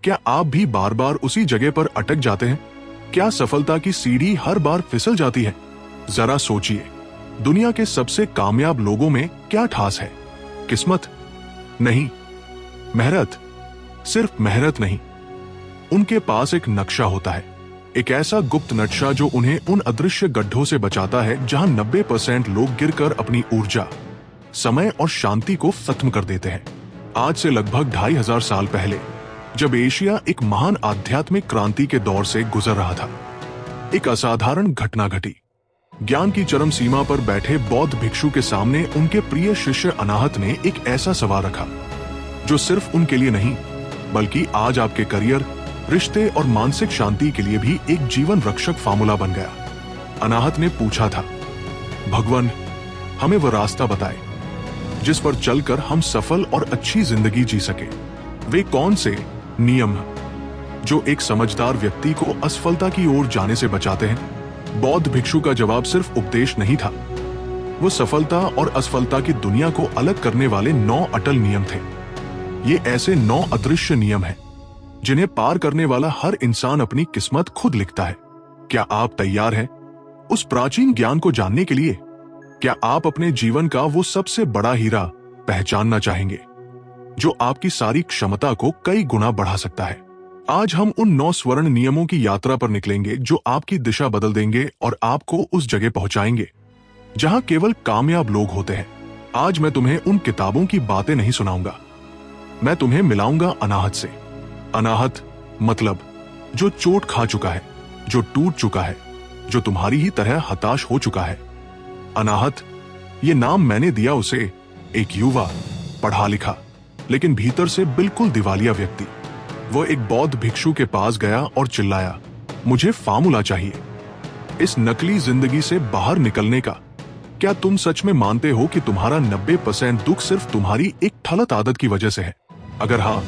क्या आप भी बार बार उसी जगह पर अटक जाते हैं? क्या सफलता की सीढ़ी हर बार फिसल जाती है? जरा सोचिए, दुनिया के सबसे कामयाब लोगों में क्या ठास है? किस्मत? नहीं। मेहनत? सिर्फ मेहनत नहीं, उनके पास एक नक्शा होता है, एक ऐसा गुप्त नक्शा जो उन्हें उन अदृश्य गड्ढों से बचाता है जहां 90% लोग गिरकर अपनी ऊर्जा, समय और शांति को खत्म कर देते हैं। आज से लगभग 2500 साल पहले, जब एशिया एक महान आध्यात्मिक क्रांति के दौर से गुजर रहा था, एक असाधारण घटना घटी। ज्ञान की चरम सीमा पर बैठे बौद्ध भिक्षु के सामने उनके प्रिय शिष्य अनाहत ने एक ऐसा सवाल रखा जो सिर्फ उनके लिए नहीं, बल्कि आज आपके करियर, रिश्ते और मानसिक शांति के लिए भी एक जीवन रक्षक फार्मूला बन गया। अनाहत ने पूछा था, भगवान, हमें वह रास्ता बताए जिस पर चलकर हम सफल और अच्छी जिंदगी जी सके। वे कौन से नियम जो एक समझदार व्यक्ति को असफलता की ओर जाने से बचाते हैं? बौद्ध भिक्षु का जवाब सिर्फ उपदेश नहीं था, वो सफलता और असफलता की दुनिया को अलग करने वाले 9 अटल नियम थे। ये ऐसे 9 अदृश्य नियम हैं जिन्हें पार करने वाला हर इंसान अपनी किस्मत खुद लिखता है। क्या आप तैयार हैं उस प्राचीन ज्ञान को जानने के लिए? क्या आप अपने जीवन का वो सबसे बड़ा हीरा पहचानना चाहेंगे जो आपकी सारी क्षमता को कई गुना बढ़ा सकता है? आज हम उन 9 स्वर्ण नियमों की यात्रा पर निकलेंगे जो आपकी दिशा बदल देंगे और आपको उस जगह पहुंचाएंगे जहां केवल कामयाब लोग होते हैं। आज मैं तुम्हें उन किताबों की बातें नहीं सुनाऊंगा, मैं तुम्हें मिलाऊंगा अनाहत से। अनाहत मतलब जो चोट खा चुका है, जो टूट चुका है, जो तुम्हारी ही तरह हताश हो चुका है। अनाहत, ये नाम मैंने दिया उसे, एक युवा, पढ़ा लिखा, लेकिन भीतर से बिल्कुल दिवालिया व्यक्ति। वो एक बौद्ध भिक्षु के पास गया और चिल्लाया, मुझे फार्मूला चाहिए इस नकली जिंदगी से बाहर निकलने का। क्या तुम सच में मानते हो कि तुम्हारा 90% दुख सिर्फ तुम्हारी एक ठलत आदत की वजह से है? अगर हाँ,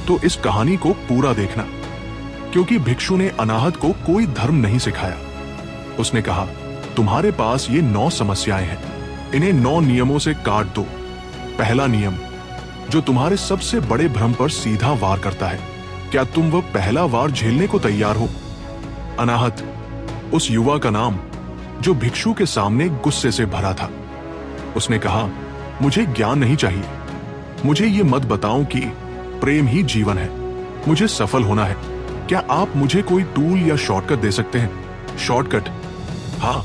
तो इस कहानी को पूरा देखना, क्योंकि भिक्षु ने अनाहत को कोई धर्म नहीं सिखाया। उसने कहा, तुम्हारे पास ये 9 समस्याएं हैं, इन्हें 9 नियमों से काट दो। पहला नियम जो तुम्हारे सबसे बड़े भ्रम पर सीधा वार करता है, क्या तुम वह पहला वार झेलने को तैयार हो? अनाहत, उस युवा का नाम जो भिक्षु के सामने गुस्से से भरा था। उसने कहा, मुझे ज्ञान नहीं चाहिए, मुझे ये मत बताओ कि प्रेम ही जीवन है, मुझे सफल होना है। क्या आप मुझे कोई टूल या शॉर्टकट दे सकते हैं? शॉर्टकट? हाँ,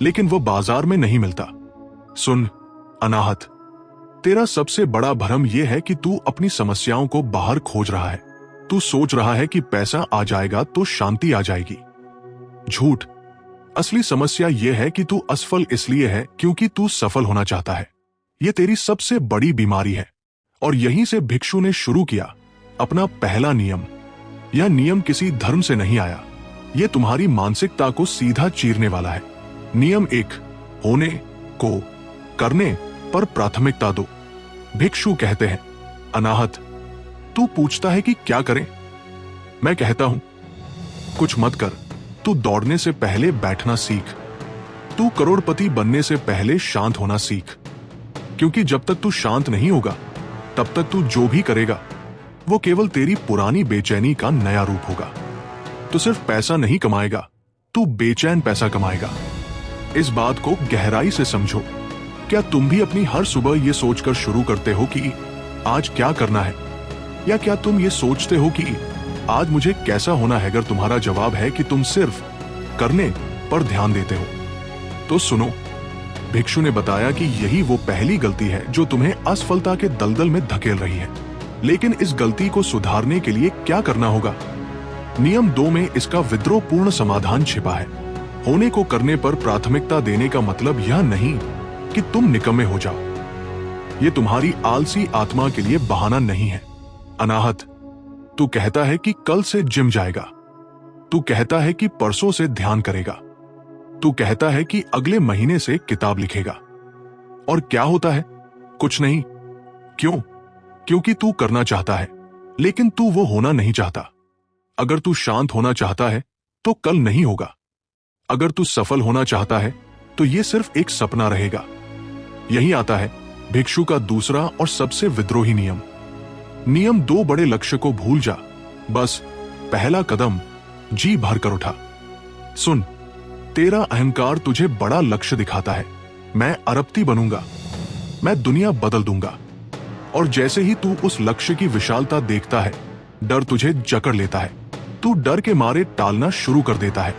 लेकिन वो बाजार में नहीं मिलता। सुन अनाहत, तेरा सबसे बड़ा भ्रम यह है कि तू अपनी समस्याओं को बाहर खोज रहा है। तू सोच रहा है कि पैसा आ जाएगा तो शांति आ जाएगी। झूठ। असली समस्या यह है कि तू असफल इसलिए है क्योंकि तू सफल होना चाहता है। यह तेरी सबसे बड़ी बीमारी है। और यहीं से भिक्षु ने शुरू किया अपना पहला नियम। यह नियम किसी धर्म से नहीं आया, यह तुम्हारी मानसिकता को सीधा चीरने वाला है। नियम 1, होने को करने पर प्राथमिकता दो। भिक्षु कहते हैं, अनाहत, तू पूछता है कि क्या करें? मैं कहता हूं, कुछ मत कर। तू दौड़ने से पहले बैठना सीख। तू करोड़पति बनने से पहले शांत होना सीख, क्योंकि जब तक तू शांत नहीं होगा तब तक तू जो भी करेगा वो केवल तेरी पुरानी बेचैनी का नया रूप होगा। तू सिर्फ पैसा नहीं कमाएगा, तू बेचैन पैसा कमाएगा। इस बात को गहराई से समझो। क्या तुम भी अपनी हर सुबह ये सोचकर शुरू करते हो कि आज क्या करना है, या क्या तुम ये सोचते हो कि आज मुझे कैसा होना है? अगर तुम्हारा जवाब है कि तुम सिर्फ करने पर ध्यान देते हो, तो सुनो, भिक्षु ने बताया कि यही वो पहली गलती है जो तुम्हें असफलता के दलदल में धकेल रही है। लेकिन इस गलती को सुधारने के लिए क्या करना होगा? नियम 2 में इसका विद्रोहपूर्ण समाधान छिपा है। होने को करने पर प्राथमिकता देने का मतलब यह नहीं कि तुम निकम्मे हो जाओ। यह तुम्हारी आलसी आत्मा के लिए बहाना नहीं है। अनाहत, तू कहता है कि कल से जिम जाएगा, तू कहता है कि परसों से ध्यान करेगा, तू कहता है कि अगले महीने से किताब लिखेगा, और क्या होता है? कुछ नहीं। क्यों? क्योंकि तू करना चाहता है, लेकिन तू वो होना नहीं चाहता। अगर तू शांत होना चाहता है तो कल नहीं होगा। अगर तू सफल होना चाहता है तो ये सिर्फ एक सपना रहेगा। यही आता है भिक्षु का दूसरा और सबसे विद्रोही नियम। नियम 2, बड़े लक्ष्य को भूल जा, बस पहला कदम जी भर कर उठा। सुन, तेरा अहंकार तुझे बड़ा लक्ष्य दिखाता है। मैं अरबपति बनूंगा, मैं दुनिया बदल दूंगा। और जैसे ही तू उस लक्ष्य की विशालता देखता है, डर तुझे जकड़ लेता है। तू डर के मारे टालना शुरू कर देता है।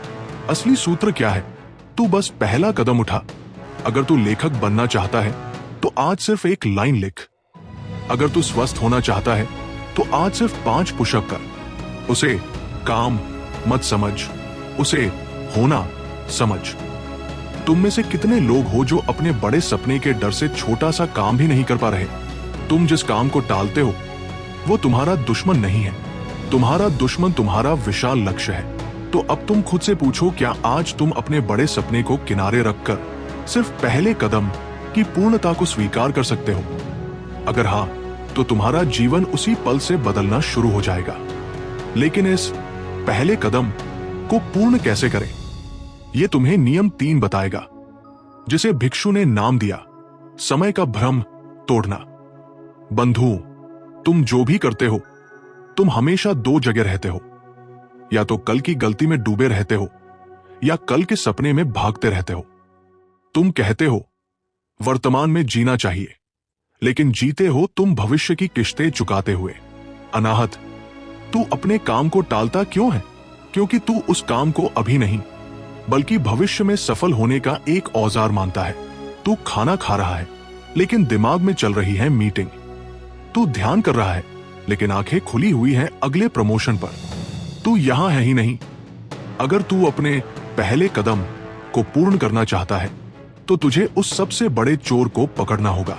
असली सूत्र क्या है? तू बस पहला कदम उठा। अगर तू लेखक बनना चाहता है तो आज सिर्फ एक लाइन लिख। अगर तू स्वस्थ होना चाहता है तो आज सिर्फ 5 पुशअप कर। उसे काम मत समझ, उसे होना समझ। तुम में से कितने लोग हो जो अपने बड़े सपने के डर से छोटा सा काम भी नहीं कर पा रहे? तुम जिस काम को टालते हो वो तुम्हारा दुश्मन नहीं है, तुम्हारा दुश्मन तुम्हारा विशाल लक्ष्य है। तो अब तुम खुद से पूछो, क्या आज तुम अपने बड़े सपने को किनारे रखकर सिर्फ पहले कदम की पूर्णता को स्वीकार कर सकते हो? अगर हाँ, तो तुम्हारा जीवन उसी पल से बदलना शुरू हो जाएगा। लेकिन इस पहले कदम को पूर्ण कैसे करें, यह तुम्हें नियम 3 बताएगा, जिसे भिक्षु ने नाम दिया समय का भ्रम तोड़ना। बंधु, तुम जो भी करते हो, तुम हमेशा 2 जगह रहते हो। या तो कल की गलती में डूबे रहते हो या कल के सपने में भागते रहते हो। तुम कहते हो वर्तमान में जीना चाहिए, लेकिन जीते हो तुम भविष्य की किश्तें चुकाते हुए। अनाहत, तू अपने काम को टालता क्यों है? क्योंकि तू उस काम को अभी नहीं, बल्कि भविष्य में सफल होने का एक औजार मानता है। तू खाना खा रहा है, लेकिन दिमाग में चल रही है मीटिंग। तू ध्यान कर रहा है, लेकिन आंखें खुली हुई हैं अगले प्रमोशन पर। तू यहां है ही नहीं। अगर तू अपने पहले कदम को पूर्ण करना चाहता है, तो तुझे उस सबसे बड़े चोर को पकड़ना होगा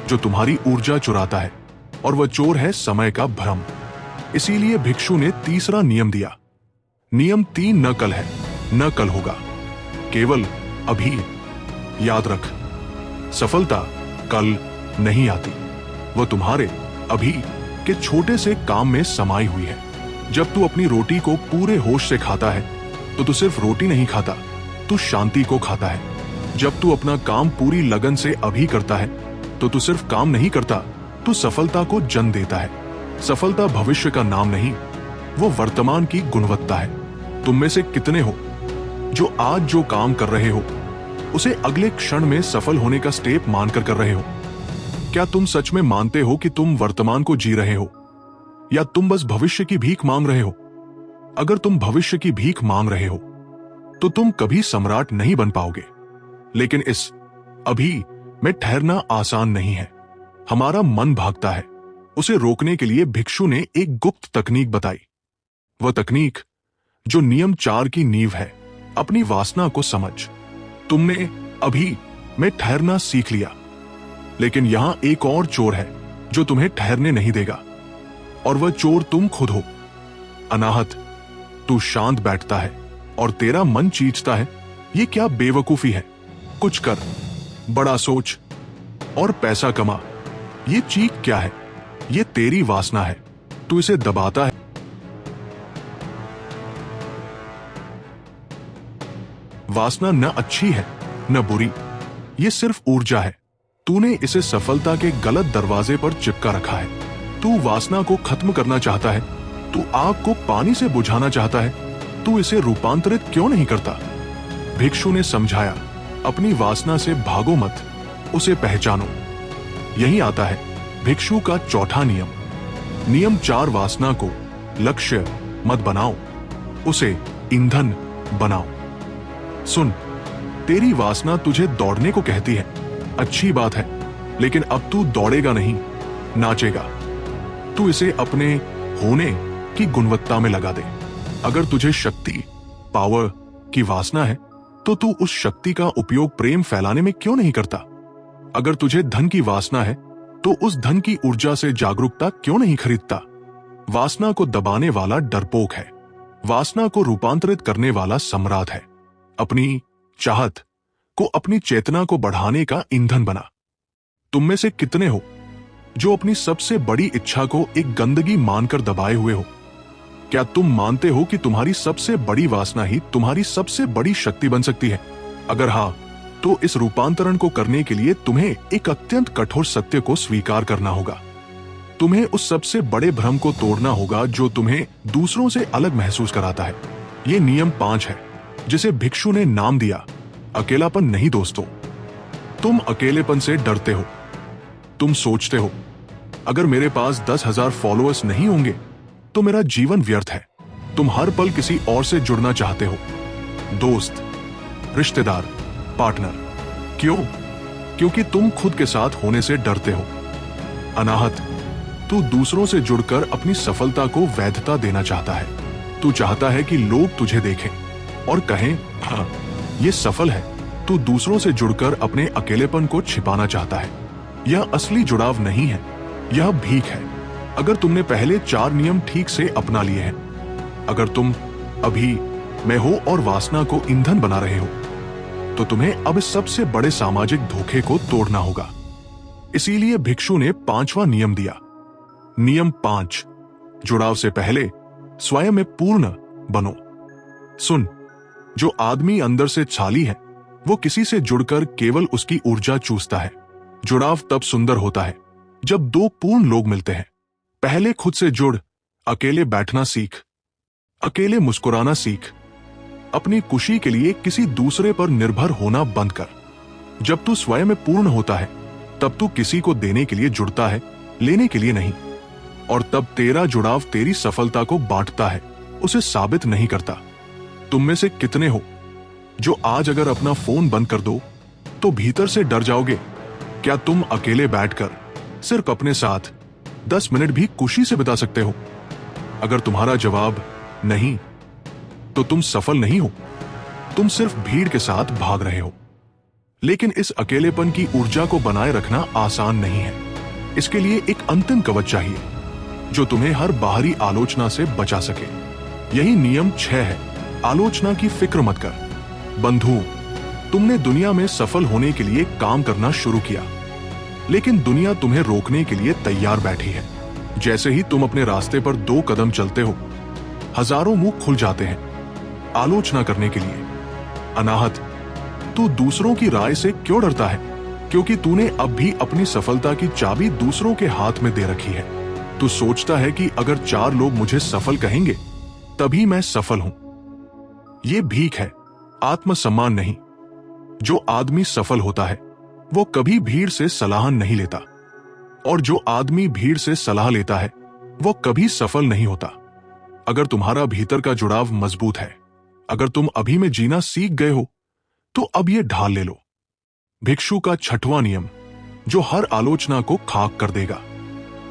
जो तुम्हारी ऊर्जा चुराता है, और वह चोर है समय का भ्रम। इसीलिए भिक्षु ने तीसरा नियम दिया। नियम 3 न कल है, न कल होगा, केवल अभी। याद रख, सफलता कल नहीं आती, वह तुम्हारे अभी के छोटे से काम में समाई हुई है। जब तू अपनी रोटी को पूरे होश से खाता है, तो तू सिर्फ रोटी नहीं खाता, तू शांति को खाता है। जब तू अपना काम पूरी लगन से अभी करता है, तो तू सिर्फ काम नहीं करता, तू सफलता को जन्म देता है। सफलता भविष्य का नाम नहीं, वो वर्तमान की गुणवत्ता है। तुम में से कितने हो जो आज जो काम कर रहे हो उसे अगले क्षण में सफल होने का स्टेप मानकर कर रहे हो? क्या तुम सच में मानते हो कि तुम वर्तमान को जी रहे हो, या तुम बस भविष्य की भीख मांग रहे हो? अगर तुम भविष्य की भीख मांग रहे हो तो तुम कभी सम्राट नहीं बन पाओगे। लेकिन इस अभी में ठहरना आसान नहीं है। हमारा मन भागता है। उसे रोकने के लिए भिक्षु ने एक गुप्त तकनीक बताई। वह तकनीक जो नियम 4 की नींव है, अपनी वासना को समझ। तुमने अभी में ठहरना सीख लिया, लेकिन यहां एक और चोर है जो तुम्हें ठहरने नहीं देगा, और वह चोर तुम खुद हो। अनाहत, तू शांत बैठता है और तेरा मन चींचता है, ये क्या बेवकूफी है, कुछ कर, बड़ा सोच और पैसा कमा। ये चीख क्या है? ये तेरी वासना है, तू इसे दबाता है। वासना न अच्छी है न बुरी, ये सिर्फ ऊर्जा है। तूने इसे सफलता के गलत दरवाजे पर चिपका रखा है। तू वासना को खत्म करना चाहता है, तू आग को पानी से बुझाना चाहता है, तू इसे रूपांतरित क्यों नहीं करता? भिक्षु ने समझाया, अपनी वासना से भागो मत, उसे पहचानो। यही आता है भिक्षु का चौथा नियम। नियम 4, वासना को लक्ष्य मत बनाओ, उसे ईंधन बनाओ। सुन, तेरी वासना तुझे दौड़ने को कहती है, अच्छी बात है, लेकिन अब तू दौड़ेगा नहीं, नाचेगा। तू इसे अपने होने की गुणवत्ता में लगा दे। अगर तुझे शक्ति, पावर की वासना है, तो तू उस शक्ति का उपयोग प्रेम फैलाने में क्यों नहीं करता? अगर तुझे धन की वासना है, तो उस धन की ऊर्जा से जागरूकता क्यों नहीं खरीदता? वासना को दबाने वाला डरपोक है, वासना को रूपांतरित करने वाला सम्राट है। अपनी चाहत को अपनी चेतना को बढ़ाने का ईंधन बना। तुम में से कितने हो जो अपनी सबसे बड़ी इच्छा को एक गंदगी मानकर दबाए हुए हो? क्या तुम मानते हो कि तुम्हारी सबसे बड़ी वासना ही तुम्हारी सबसे बड़ी शक्ति बन सकती है? अगर हाँ, तो इस रूपांतरण को करने के लिए तुम्हें एक अत्यंत कठोर सत्य को स्वीकार करना होगा। तुम्हें उस सबसे बड़े भ्रम को तोड़ना होगा जो तुम्हें दूसरों से अलग महसूस कराता है। ये नियम 5 है, जिसे भिक्षु ने नाम दिया अकेलापन नहीं दोस्तों। तुम अकेलेपन से डरते हो। तुम सोचते हो अगर मेरे पास 10,000 फॉलोअर्स नहीं होंगे तो मेरा जीवन व्यर्थ है। तुम हर पल किसी और से जुड़ना चाहते हो, दोस्त, रिश्तेदार, पार्टनर। क्यों? क्योंकि तुम खुद के साथ होने से डरते हो। अनाहत, तू दूसरों से जुड़कर अपनी सफलता को वैधता देना चाहता है। तू चाहता है कि लोग तुझे देखें और कहें, हाँ, ये सफल है। तू दूसरों से जुड़कर अपने अकेलेपन को छिपाना चाहता है। यह असली जुड़ाव नहीं है, यह भीख है। अगर तुमने पहले 4 नियम ठीक से अपना लिए हैं, अगर तुम अभी मैं हो और वासना को ईंधन बना रहे हो, तो तुम्हें अब इस सबसे बड़े सामाजिक धोखे को तोड़ना होगा। इसीलिए भिक्षु ने 5वां नियम दिया। नियम 5, जुड़ाव से पहले स्वयं में पूर्ण बनो। सुन, जो आदमी अंदर से छाली है वो किसी से जुड़कर केवल उसकी ऊर्जा चूसता है। जुड़ाव तब सुंदर होता है जब 2 पूर्ण लोग मिलते हैं। पहले खुद से जुड़, अकेले बैठना सीख, अकेले मुस्कुराना सीख। अपनी खुशी के लिए किसी दूसरे पर निर्भर होना बंद कर। जब तू स्वयं में पूर्ण होता है तब तू किसी को देने के लिए जुड़ता है, लेने के लिए नहीं। और तब तेरा जुड़ाव तेरी सफलता को बांटता है, उसे साबित नहीं करता। तुम में से कितने हो जो आज अगर अपना फोन बंद कर दो तो भीतर से डर जाओगे? क्या तुम अकेले बैठकर सिर्फ अपने साथ 10 मिनट भी खुशी से बिता सकते हो? अगर तुम्हारा जवाब नहीं, तो तुम सफल नहीं हो, तुम सिर्फ भीड़ के साथ भाग रहे हो। लेकिन इस अकेलेपन की ऊर्जा को बनाए रखना आसान नहीं है। इसके लिए एक अंतिम कवच चाहिए जो तुम्हें हर बाहरी आलोचना से बचा सके। यही नियम 6 है, आलोचना की फिक्र मत कर। बंधु, तुमने दुनिया में सफल होने के लिए काम करना शुरू किया, लेकिन दुनिया तुम्हें रोकने के लिए तैयार बैठी है। जैसे ही तुम अपने रास्ते पर 2 कदम चलते हो, हजारों मुंह खुल जाते हैं आलोचना करने के लिए। अनाहत, तू दूसरों की राय से क्यों डरता है? क्योंकि तूने अब भी अपनी सफलता की चाबी दूसरों के हाथ में दे रखी है। तू सोचता है कि अगर 4 लोग मुझे सफल कहेंगे तभी मैं सफल हूं। यह भीख है, आत्मसम्मान नहीं। जो आदमी सफल होता है वो कभी भीड़ से सलाह नहीं लेता, और जो आदमी भीड़ से सलाह लेता है वो कभी सफल नहीं होता। अगर तुम्हारा भीतर का जुड़ाव मजबूत है, अगर तुम अभी में जीना सीख गए हो, तो अब ये ढाल ले लो। भिक्षु का 6वां नियम, जो हर आलोचना को खाक कर देगा।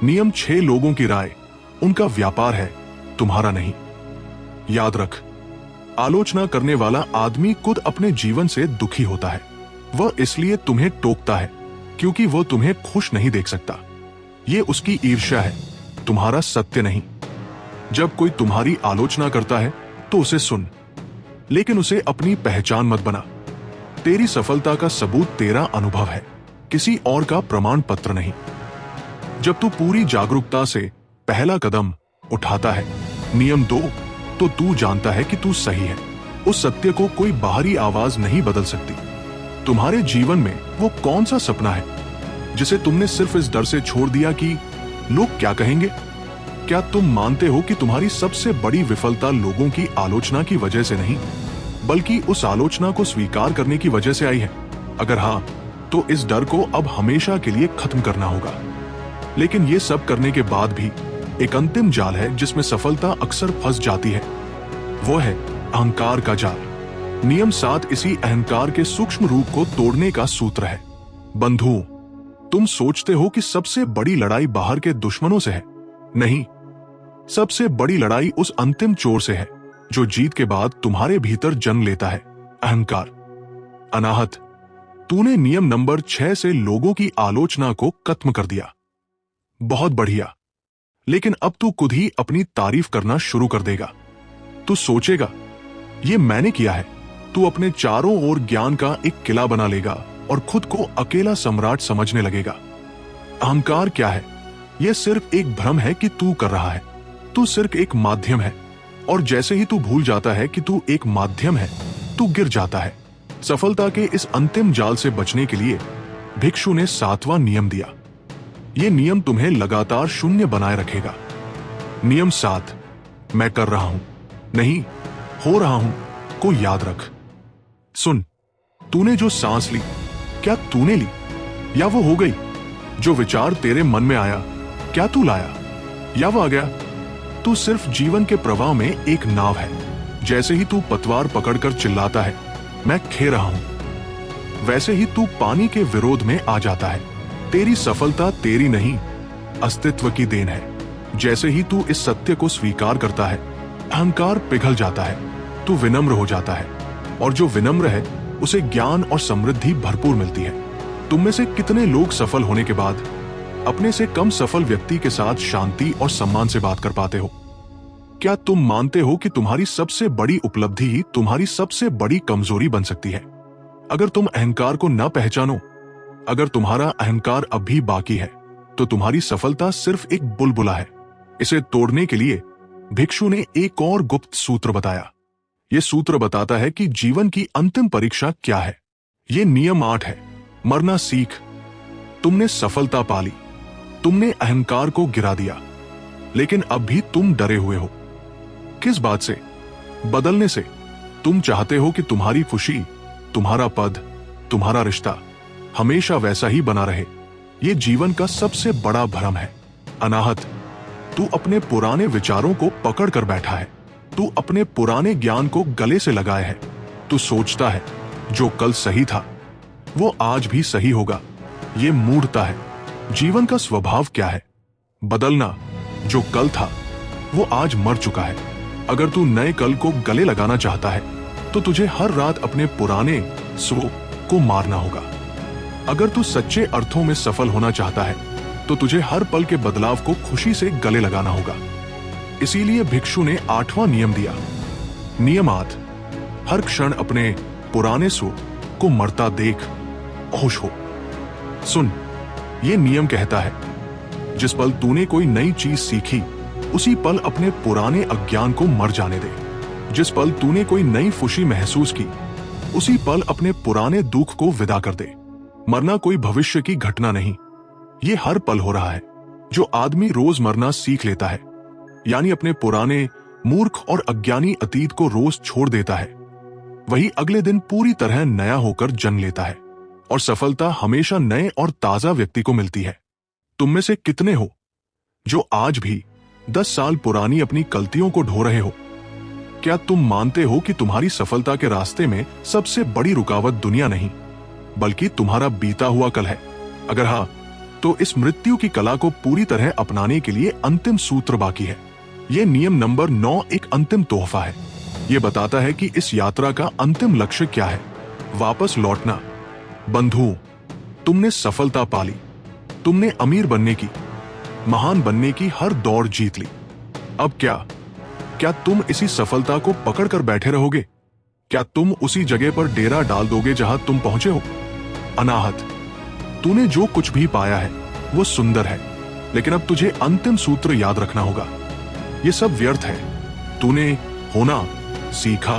नियम 6, लोगों की राय उनका व्यापार है, तुम्हारा नहीं। याद रख, आलोचना करने वाला आदमी खुद अपने जीवन से दुखी होता है। वह इसलिए तुम्हें टोकता है क्योंकि वह तुम्हें खुश नहीं देख सकता। यह उसकी ईर्ष्या है, तुम्हारा सत्य नहीं। जब कोई तुम्हारी आलोचना करता है तो उसे सुन, लेकिन उसे अपनी पहचान मत बना। तेरी सफलता का सबूत तेरा अनुभव है, किसी और का प्रमाण पत्र नहीं। जब तू पूरी जागरूकता से पहला कदम उठाता है, नियम 2, तो तू जानता है कि तू सही है। उस सत्य को कोई बाहरी आवाज नहीं बदल सकती। तुम्हारे जीवन में वो कौन सा सपना है जिसे तुमने सिर्फ इस डर से छोड़ दिया कि लोग क्या कहेंगे? क्या तुम मानते हो कि तुम्हारी सबसे बड़ी विफलता लोगों की आलोचना की वजह से नहीं, बल्कि उस आलोचना को स्वीकार करने की वजह से आई है? अगर हाँ, तो इस डर को अब हमेशा के लिए खत्म करना होगा। लेकिन ये सब करने के बाद भी एक अंतिम जाल है जिसमें सफलता अक्सर फंस जाती है। वो है अहंकार का जाल। नियम 7 इसी अहंकार के सूक्ष्म रूप को तोड़ने का सूत्र है। बंधु, तुम सोचते हो कि सबसे बड़ी लड़ाई बाहर के दुश्मनों से है। नहीं, सबसे बड़ी लड़ाई उस अंतिम चोर से है जो जीत के बाद तुम्हारे भीतर जन्म लेता है, अहंकार। अनाहत, तूने नियम नंबर 6 से लोगों की आलोचना को खत्म कर दिया। बहुत बढ़िया, लेकिन अब तू खुद ही अपनी तारीफ करना शुरू कर देगा। तू सोचेगा, ये मैंने किया है। तू अपने चारों ओर ज्ञान का एक किला बना लेगा और खुद को अकेला सम्राट समझने लगेगा। अहंकार क्या है? यह सिर्फ एक भ्रम है कि तू कर रहा है। तू सिर्फ एक माध्यम है, और जैसे ही तू भूल जाता है कि तू एक माध्यम है, तू गिर जाता है। सफलता के इस अंतिम जाल से बचने के लिए भिक्षु ने 7वां नियम दिया। ये नियम तुम्हें लगातार शून्य बनाए रखेगा। नियम 7, मैं कर रहा हूं, नहीं हो रहा हूं को याद रख। सुन, तूने जो सांस ली, क्या तूने ली या वो हो गई? जो विचार तेरे मन में आया, क्या तू लाया या वो आ गया? तू सिर्फ जीवन के प्रवाह में एक नाव है। जैसे ही तू पतवार पकड़कर चिल्लाता है, मैं खे रहा हूं, वैसे ही तू पानी के विरोध में आ जाता है। तेरी सफलता तेरी नहीं, अस्तित्व की देन है। जैसे ही तू इस सत्य को स्वीकार करता है, अहंकार पिघल जाता है, तू विनम्र हो जाता है, और जो विनम्र है उसे ज्ञान और समृद्धि भरपूर मिलती है। तुम में से कितने लोग सफल होने के बाद अपने से कम सफल व्यक्ति के साथ शांति और सम्मान से बात कर पाते हो? क्या तुम मानते हो कि तुम्हारी सबसे बड़ी उपलब्धि ही तुम्हारी सबसे बड़ी कमजोरी बन सकती है? अगर तुम अहंकार को न पहचानो, अगर तुम्हारा अहंकार अब भी बाकी है, तो तुम्हारी सफलता सिर्फ एक बुलबुला है। इसे तोड़ने के लिए भिक्षु ने एक और गुप्त सूत्र बताया। यह सूत्र बताता है कि जीवन की अंतिम परीक्षा क्या है। यह नियम 8 है, मरना सीख। तुमने सफलता पाली, तुमने अहंकार को गिरा दिया, लेकिन अब भी तुम डरे हुए हो। किस बात से? बदलने से। तुम चाहते हो कि तुम्हारी खुशी, तुम्हारा पद, तुम्हारा रिश्ता हमेशा वैसा ही बना रहे। यह जीवन का सबसे बड़ा भ्रम है। अनाहत, तू अपने पुराने विचारों को पकड़ कर बैठा है। तू अपने पुराने ज्ञान को गले से लगाए है। तू सोचता है जो कल सही था वो आज भी सही होगा। ये मूढ़ता है। जीवन का स्वभाव क्या है? बदलना। जो कल था वो आज मर चुका है। अगर तू नए कल को गले लगाना चाहता है तो तुझे हर रात अपने पुराने स्व को मारना होगा। अगर तू सच्चे अर्थों में सफल होना चाहता है तो तुझे हर पल के बदलाव को खुशी से गले लगाना होगा। इसीलिए भिक्षु ने 8वां नियम दिया। नियम 8, हर क्षण अपने पुराने स्व को मरता देख होश हो। सुन, ये नियम कहता है, जिस पल तूने कोई नई चीज सीखी, उसी पल अपने पुराने अज्ञान को मर जाने दे। जिस पल तूने कोई नई खुशी महसूस की, उसी पल अपने पुराने दुख को विदा कर दे। मरना कोई भविष्य की घटना नहीं, ये हर पल हो रहा है। जो आदमी रोज मरना सीख लेता है, यानी अपने पुराने मूर्ख और अज्ञानी अतीत को रोज छोड़ देता है, वही अगले दिन पूरी तरह नया होकर जन्म लेता है। और सफलता हमेशा नए और ताजा व्यक्ति को मिलती है। तुम में से कितने हो जो आज भी 10 साल पुरानी अपनी गलतियों को ढो रहे हो? क्या तुम मानते हो कि तुम्हारी सफलता के रास्ते में सबसे बड़ी रुकावट दुनिया नहीं, बल्कि तुम्हारा बीता हुआ कल है? अगर हाँ, तो इस मृत्यु की कला को पूरी तरह अपनाने के लिए अंतिम सूत्र बाकी है। यह नियम नंबर 9 एक अंतिम तोहफा है। यह बताता है कि इस यात्रा का अंतिम लक्ष्य क्या है। वापस लौटना। बंधुओं, तुमने सफलता पाली, तुमने अमीर बनने की, महान बनने की हर दौड़ जीत ली। अब क्या तुम इसी सफलता को पकड़कर बैठे रहोगे? क्या तुम उसी जगह पर डेरा डाल दोगे जहां तुम पहुंचे हो? अनाहत, तूने जो कुछ भी पाया है वो सुंदर है, लेकिन अब तुझे अंतिम सूत्र याद रखना होगा। ये सब व्यर्थ है। तूने होना सीखा,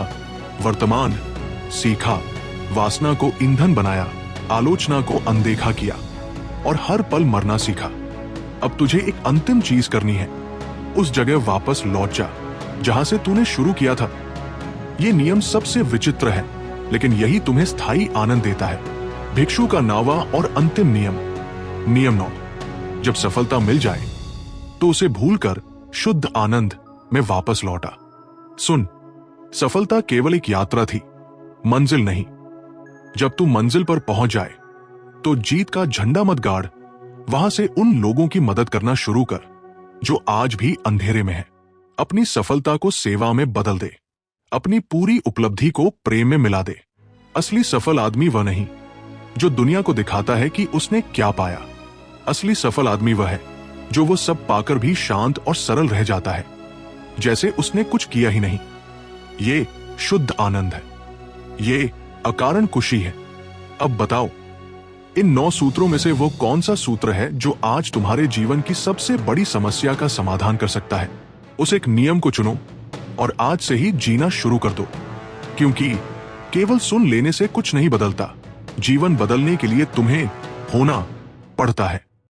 वर्तमान सीखा, वासना को ईंधन बनाया, आलोचना को अनदेखा किया और हर पल मरना सीखा। अब तुझे एक अंतिम चीज करनी है। उस जगह वापस लौट जा जहां से तूने शुरू किया था। यह नियम सबसे विचित्र है, लेकिन यही तुम्हें स्थायी आनंद देता है। भिक्षु का 9वां और अंतिम नियम। नियम 9, जब सफलता मिल जाए तो उसे भूलकर शुद्ध आनंद में वापस लौटा। सुन, सफलता केवल एक यात्रा थी, मंजिल नहीं। जब तू मंजिल पर पहुंच जाए तो जीत का झंडा मत गाड़। वहां से उन लोगों की मदद करना शुरू कर जो आज भी अंधेरे में है। अपनी सफलता को सेवा में बदल दे। अपनी पूरी उपलब्धि को प्रेम में मिला दे। असली सफल आदमी वह नहीं जो दुनिया को दिखाता है कि उसने क्या पाया। असली सफल आदमी वह है जो वो सब पाकर भी शांत और सरल रह जाता है, जैसे उसने कुछ किया ही नहीं। ये शुद्ध आनंद है, ये अकारण खुशी है। अब बताओ, इन 9 सूत्रों में से वो कौन सा सूत्र है जो आज तुम्हारे जीवन की सबसे बड़ी समस्या का समाधान कर सकता है? उस एक नियम को चुनो और आज से ही जीना शुरू कर दो, क्योंकि केवल सुन लेने से कुछ नहीं बदलता। जीवन बदलने के लिए तुम्हें होना पड़ता है।